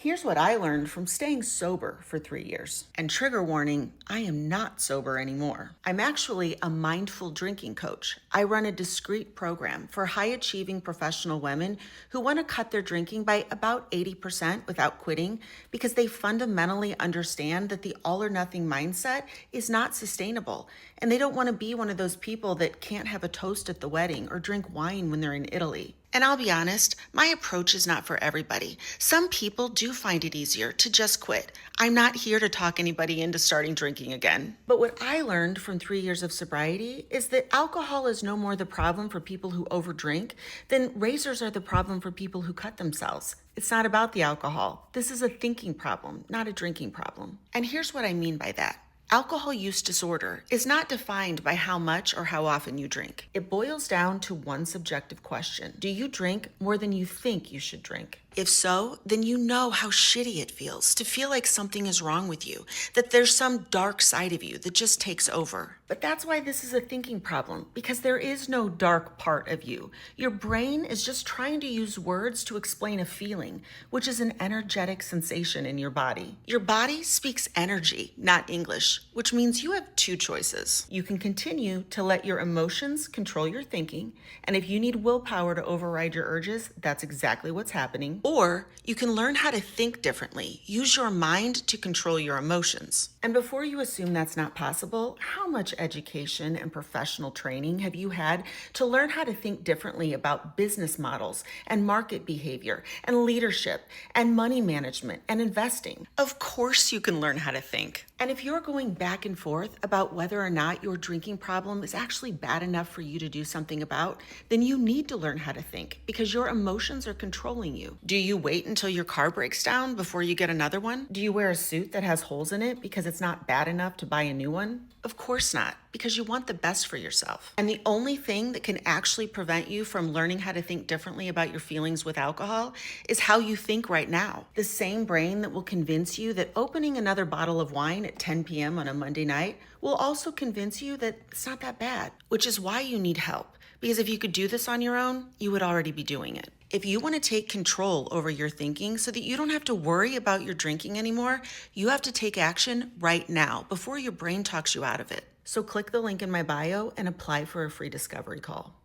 Here's what I learned from staying sober for 3 years. And trigger warning, I am not sober anymore. I'm actually a mindful drinking coach. I run a discreet program for high achieving professional women who want to cut their drinking by about 80% without quitting because they fundamentally understand that the all or nothing mindset is not sustainable. And they don't want to be one of those people that can't have a toast at the wedding or drink wine when they're in Italy. And I'll be honest, my approach is not for everybody. Some people do find it easier to just quit. I'm not here to talk anybody into starting drinking again. But what I learned from 3 years of sobriety is that alcohol is no more the problem for people who overdrink than razors are the problem for people who cut themselves. It's not about the alcohol. This is a thinking problem, not a drinking problem. And here's what I mean by that. Alcohol use disorder is not defined by how much or how often you drink. It boils down to one subjective question. Do you drink more than you think you should drink? If so, then you know how shitty it feels to feel like something is wrong with you, that there's some dark side of you that just takes over. But that's why this is a thinking problem, because there is no dark part of you. Your brain is just trying to use words to explain a feeling, which is an energetic sensation in your body. Your body speaks energy, not English, which means you have two choices. You can continue to let your emotions control your thinking, and if you need willpower to override your urges, that's exactly what's happening. Or you can learn how to think differently. Use your mind to control your emotions. And before you assume that's not possible, how much education and professional training have you had to learn how to think differently about business models and market behavior and leadership and money management and investing? Of course you can learn how to think. And if you're going back and forth about whether or not your drinking problem is actually bad enough for you to do something about, then you need to learn how to think because your emotions are controlling you. Do you wait until your car breaks down before you get another one? Do you wear a suit that has holes in it because it's not bad enough to buy a new one? Of course not, because you want the best for yourself. And the only thing that can actually prevent you from learning how to think differently about your feelings with alcohol is how you think right now. The same brain that will convince you that opening another bottle of wine at 10 p.m. on a Monday night will also convince you that it's not that bad, which is why you need help. Because if you could do this on your own, you would already be doing it. If you want to take control over your thinking so that you don't have to worry about your drinking anymore, you have to take action right now before your brain talks you out of it. So click the link in my bio and apply for a free discovery call.